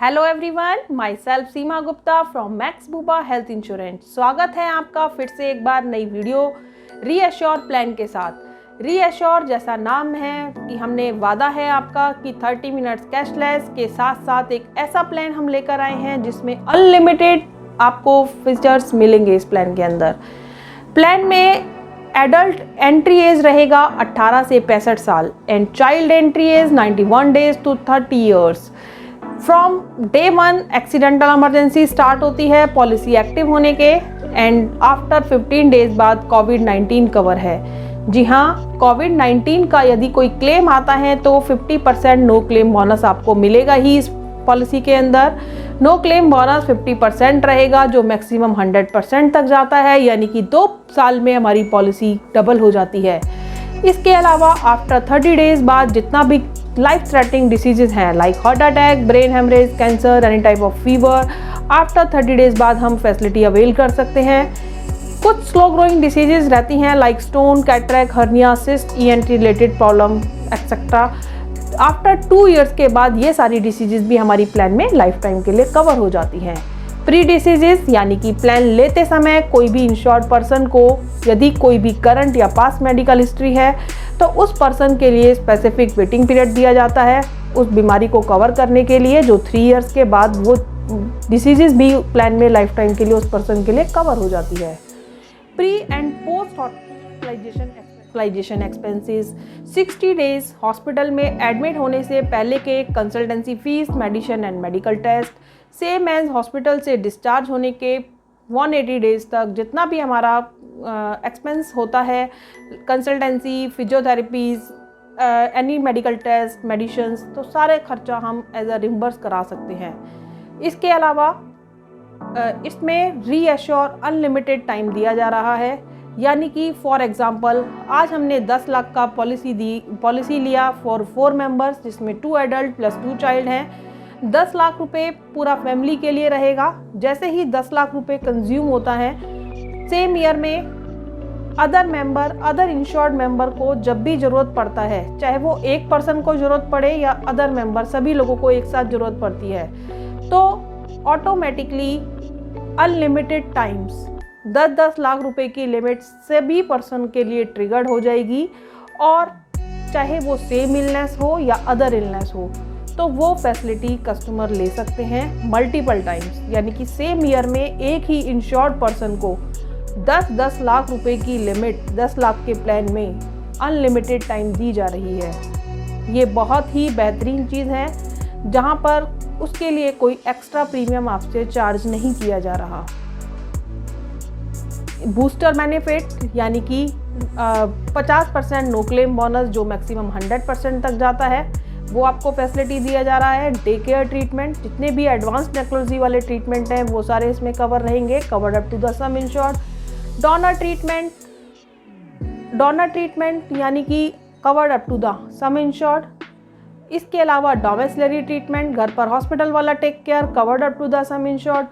Hello everyone, my self Seema Gupta from max बुबा health insurance. स्वागत है आपका फिर से एक बार नई वीडियो रीएश्योर प्लान के साथ। रीएश्योर जैसा नाम है कि हमने वादा है आपका कि 30 मिनट्स कैशलेस के साथ साथ एक ऐसा प्लान हम लेकर आए हैं जिसमें अनलिमिटेड आपको फीचर्स मिलेंगे। इस प्लान के अंदर प्लान में एडल्ट एंट्री एज रहेगा 18 से 65 साल and child entry age 91 days to 30 years. From day 1 accidental emergency start होती है पॉलिसी एक्टिव होने के एंड आफ्टर 15 डेज बाद कोविड-19 कवर है। जी हाँ, कोविड-19 का यदि कोई क्लेम आता है तो 50% नो क्लेम बोनस आपको मिलेगा ही। इस पॉलिसी के अंदर नो क्लेम बोनस 50% रहेगा जो मैक्सिमम 100% तक जाता है, यानी कि 2 साल में हमारी पॉलिसी डबल हो जाती है। इसके अलावा आफ्टर 30 डेज बाद जितना भी लाइफ थ्रेटनिंग डिसीजेज हैं like heart attack, brain haemorrhage, cancer, any type of fever, after 30 days बाद हम फैसिलिटी अवेल कर सकते हैं। कुछ स्लो ग्रोइंग डिसीजेज रहती हैं like stone, cataract, hernia, cyst, ENT related problem etcetera. After 2 years के बाद ये सारी डिसीजेज भी हमारी प्लान में लाइफ टाइम के लिए कवर हो जाती हैं। प्री डिसीजेज यानी कि प्लान लेते समय कोई भी इंश्योर्ड पर्सन को यदि कोई भी करंट या पास्ट मेडिकल हिस्ट्री है तो उस पर्सन के लिए स्पेसिफिक वेटिंग पीरियड दिया जाता है उस बीमारी को कवर करने के लिए, जो 3 इयर्स के बाद वो डिसीजेज भी प्लान में लाइफ टाइम के लिए उस पर्सन के लिए कवर हो जाती है। Pre and post hospitalisation expenses 60 days hospital में एडमिट होने से पहले के consultancy fees, medicine and medical test, same as hospital से डिस्चार्ज होने के 180 डेज तक जितना भी हमारा एक्सपेंस होता है, consultancy, physiotherapies, any medical test, medicines, तो सारे खर्चा हम एज अ रिम्बर्स करा सकते हैं। इसके अलावा इसमें रीएश्योर अनलिमिटेड टाइम दिया जा रहा है, यानी कि फॉर एग्जांपल आज हमने 10 लाख का पॉलिसी लिया फॉर 4 मेंबर्स जिसमें 2 एडल्ट प्लस 2 चाइल्ड हैं। 10 लाख रुपए पूरा फैमिली के लिए रहेगा। जैसे ही 10 लाख रुपए कंज्यूम होता है, सेम ईयर में अदर इंश्योर्ड मेंबर को जब भी ज़रूरत पड़ता है, चाहे वो एक पर्सन को ज़रूरत पड़े या अदर मेंबर, सभी लोगों को एक साथ ज़रूरत पड़ती है, तो ऑटोमेटिकली अनलिमिटेड टाइम्स 10-10 लाख रुपए की लिमिट सभी पर्सन के लिए ट्रिगर्ड हो जाएगी। और चाहे वो सेम इलनेस हो या अदर इलनेस हो तो वो फैसिलिटी कस्टमर ले सकते हैं मल्टीपल टाइम्स, यानी कि सेम ईयर में एक ही इंश्योर्ड पर्सन को 10-10 लाख रुपए की लिमिट 10 लाख के प्लान में अनलिमिटेड टाइम दी जा रही है। ये बहुत ही बेहतरीन चीज़ है जहां पर उसके लिए कोई एक्स्ट्रा प्रीमियम आपसे चार्ज नहीं किया जा रहा। बूस्टर बेनिफिट यानी कि 50% नो क्लेम बोनस जो मैक्सिमम 100% तक जाता है वो आपको फैसिलिटी दिया जा रहा है। डे केयर ट्रीटमेंट, जितने भी एडवांस नेक्रोलॉजी वाले ट्रीटमेंट हैं वो सारे इसमें कवर रहेंगे, covered up to the sum insured. Donor treatment यानी कि covered up to the sum insured. इसके अलावा डोमेसिलरी ट्रीटमेंट, घर पर हॉस्पिटल वाला take care, covered up to the sum insured.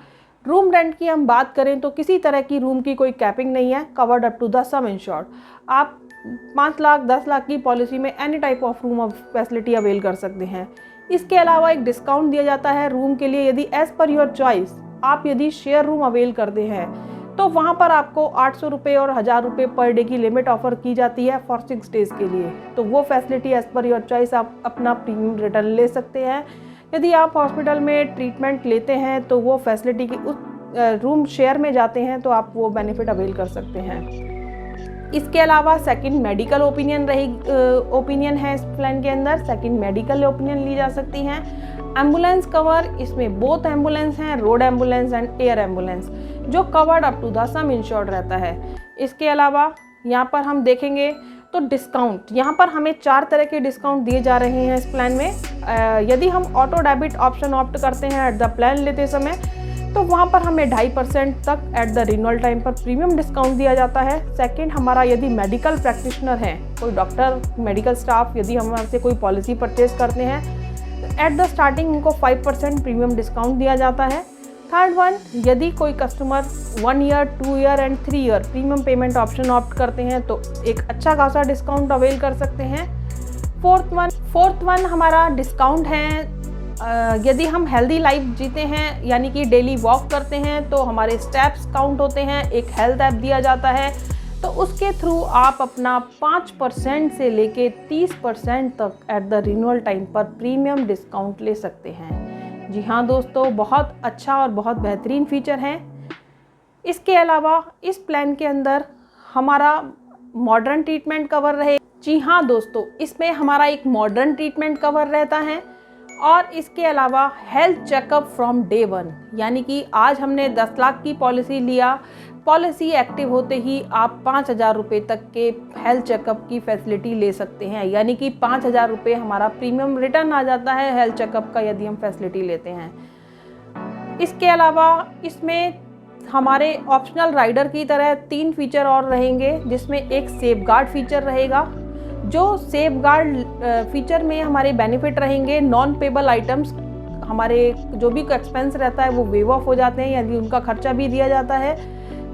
Room rent की हम बात करें तो किसी तरह की रूम की कोई कैपिंग नहीं है, covered up to the sum insured. आप 5 लाख 10 लाख की पॉलिसी में any type of room facility avail कर सकते हैं। इसके अलावा एक डिस्काउंट दिया जाता है रूम के लिए, यदि एज पर योर चॉइस आप यदि शेयर रूम अवेल करते हैं तो वहाँ पर आपको 800 रुपये और 1000 रुपये पर डे की लिमिट ऑफर की जाती है फॉर 6 डेज़ के लिए। तो वो facility as per your choice आप अपना प्रीमियम रिटर्न ले सकते हैं। यदि आप हॉस्पिटल में ट्रीटमेंट लेते हैं तो वो फैसिलिटी की उस रूम शेयर में जाते हैं तो आप वो बेनिफिट अवेल कर सकते हैं। इसके अलावा सेकंड मेडिकल ओपिनियन है इस प्लान के अंदर, सेकंड मेडिकल ओपिनियन ली जा सकती हैं। एम्बुलेंस कवर, इसमें बोथ एम्बुलेंस हैं, road ambulance and air ambulance, जो covered up to the sum insured रहता है। इसके अलावा यहाँ पर हम देखेंगे तो डिस्काउंट, यहाँ पर हमें 4 तरह के डिस्काउंट दिए जा रहे हैं इस प्लान में। यदि हम ऑटो डेबिट ऑप्शन ऑप्ट करते हैं एट द प्लान लेते समय तो वहाँ पर हमें 2.5% तक एट द रिन्यूअल टाइम पर प्रीमियम डिस्काउंट दिया जाता है। सेकंड, हमारा यदि मेडिकल प्रैक्टिशनर हैं, कोई डॉक्टर, मेडिकल स्टाफ, यदि हम हमसे कोई पॉलिसी परचेज करते हैं तो एट द स्टार्टिंग उनको 5% प्रीमियम डिस्काउंट दिया जाता है। थर्ड वन, यदि कोई customer 1 year, 2 year and 3 year premium payment option opt करते हैं तो एक अच्छा खासा डिस्काउंट अवेल कर सकते हैं। फोर्थ वन हमारा डिस्काउंट है यदि हम हेल्दी लाइफ जीते हैं यानी कि डेली वॉक करते हैं तो हमारे स्टेप्स काउंट होते हैं, एक हेल्थ ऐप दिया जाता है, तो उसके थ्रू आप अपना 5% से लेके 30% तक एट द रिन्यूअल टाइम पर प्रीमियम डिस्काउंट ले सकते हैं। जी हाँ दोस्तों, बहुत अच्छा और बहुत बेहतरीन फीचर है। इसके अलावा इस प्लान के अंदर हमारा मॉडर्न ट्रीटमेंट कवर रहे। जी हाँ दोस्तों, इसमें हमारा एक मॉडर्न ट्रीटमेंट कवर रहता है और इसके अलावा हेल्थ चेकअप फ्रॉम डे 1, यानी कि आज हमने 10 लाख की पॉलिसी लिया, पॉलिसी एक्टिव होते ही आप 5,000 रुपये तक के हेल्थ चेकअप की फैसिलिटी ले सकते हैं, यानी कि 5,000 रुपये हमारा प्रीमियम रिटर्न आ जाता है हेल्थ चेकअप का यदि हम फैसिलिटी लेते हैं। इसके अलावा इसमें हमारे ऑप्शनल राइडर की तरह 3 फीचर और रहेंगे, जिसमें एक सेफगार्ड फीचर रहेगा। जो सेफगार्ड फीचर में हमारे बेनिफिट रहेंगे, नॉन पेबल आइटम्स हमारे जो भी एक्सपेंस रहता है वो वेव ऑफ हो जाते हैं, यदि उनका खर्चा भी दिया जाता है।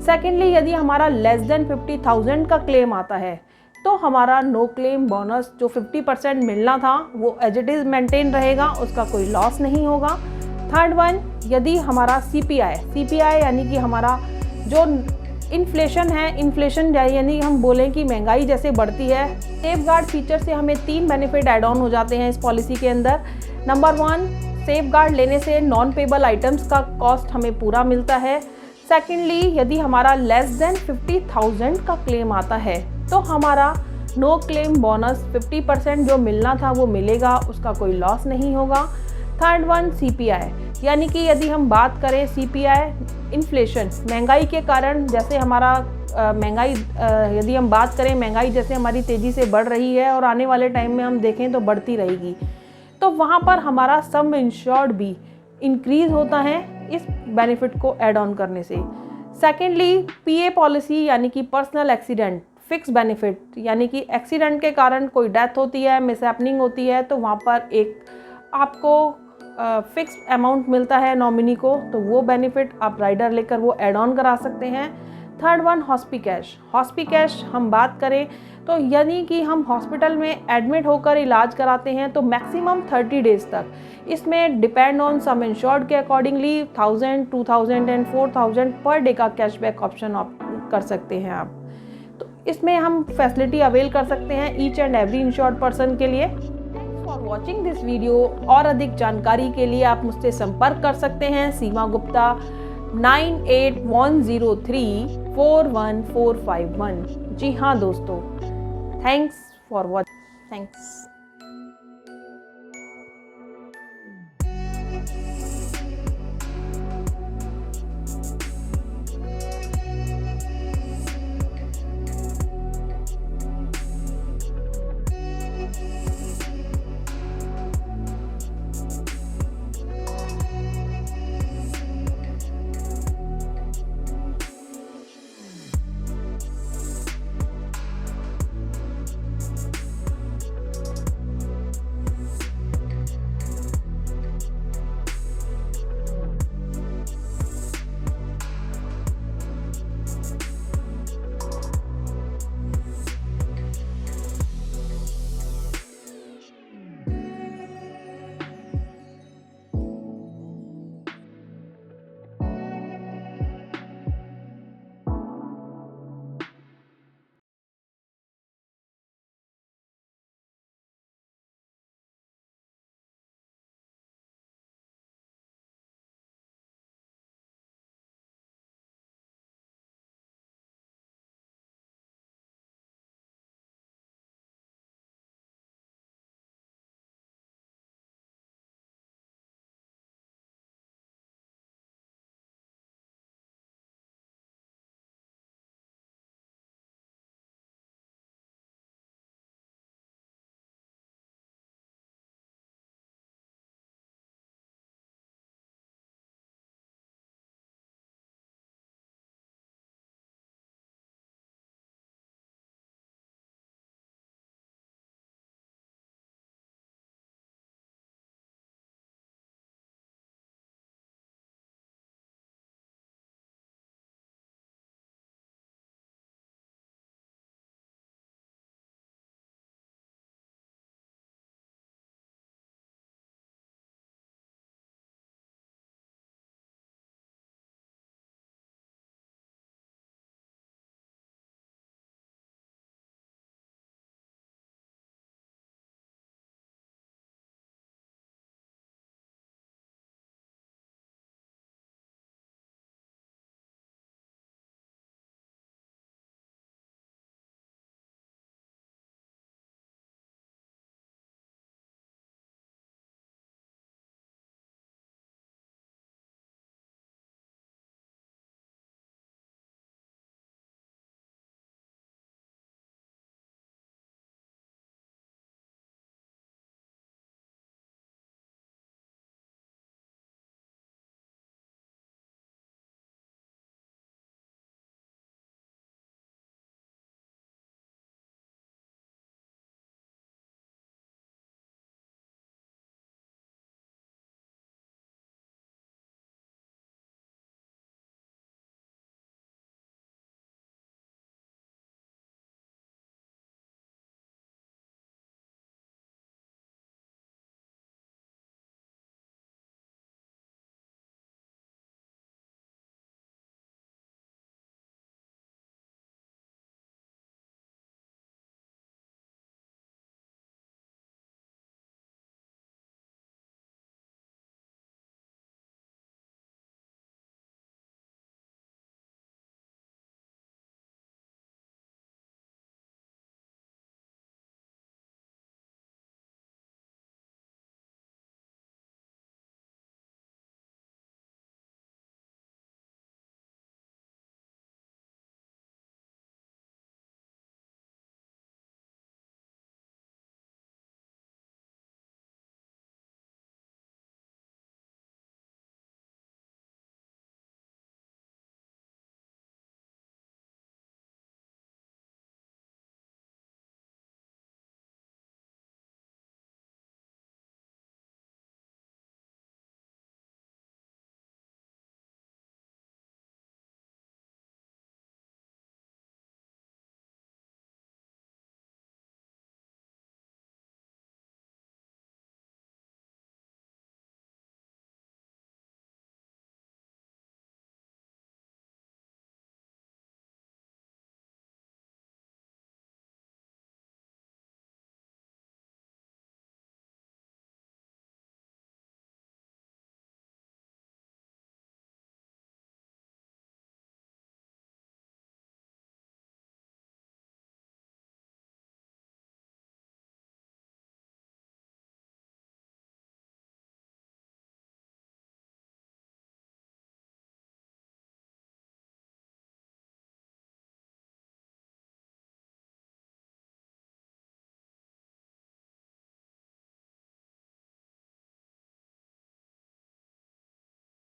सेकेंडली, यदि हमारा लेस देन 50,000 का क्लेम आता है तो हमारा नो क्लेम बोनस जो 50% मिलना था वो एज इट इज़ मेंटेन रहेगा, उसका कोई लॉस नहीं होगा। थर्ड वन, यदि हमारा CPI यानी कि हमारा जो इन्फ्लेशन है, इन्फ्लेशन यानी हम बोलें कि महंगाई जैसे बढ़ती है, सेफगार्ड फीचर से हमें 3 बेनिफिट ऐड ऑन हो जाते हैं इस पॉलिसी के अंदर। नंबर 1, सेफगार्ड लेने से नॉन पेबल आइटम्स का कॉस्ट हमें पूरा मिलता है। सेकेंडली, यदि हमारा लेस देन 50,000 का क्लेम आता है तो हमारा नो क्लेम बोनस 50% जो मिलना था वो मिलेगा, उसका कोई लॉस नहीं होगा। थर्ड वन, CPI यानी कि यदि हम बात करें CPI इन्फ्लेशन, महंगाई के कारण जैसे हमारा महंगाई यदि हम बात करें महंगाई जैसे हमारी तेज़ी से बढ़ रही है और आने वाले टाइम में हम देखें तो बढ़ती रहेगी, तो वहाँ पर हमारा सम इंश्योर्ड भी इंक्रीज़ होता है इस बेनिफिट को ऐड ऑन करने से। सेकेंडली, PA पॉलिसी यानी कि पर्सनल एक्सीडेंट फिक्स बेनिफिट, यानी कि एक्सीडेंट के कारण कोई डेथ होती है, मिसहैपनिंग होती है, तो वहाँ पर एक आपको फिक्स अमाउंट मिलता है नॉमिनी को, तो वो बेनिफिट आप राइडर लेकर वो ऐड ऑन करा सकते हैं। थर्ड वन, हॉस्पिकैश हम बात करें तो यानी कि हम हॉस्पिटल में एडमिट होकर इलाज कराते हैं तो मैक्सिमम 30 डेज़ तक, इसमें डिपेंड ऑन सम इंश्योर्ड के अकॉर्डिंगली 1,000, 2,000 एंड 4,000 पर डे का कैशबैक ऑप्शन आप कर सकते हैं आप, तो इसमें हम फैसिलिटी अवेल कर सकते हैं each and every insured person के लिए। फॉर वॉचिंग दिस वीडियो, और अधिक जानकारी के लिए आप मुझसे संपर्क कर सकते हैं सीमा गुप्ता 9810341451। जी हाँ दोस्तों, थैंक्स फॉर वॉचिंग। थैंक्स।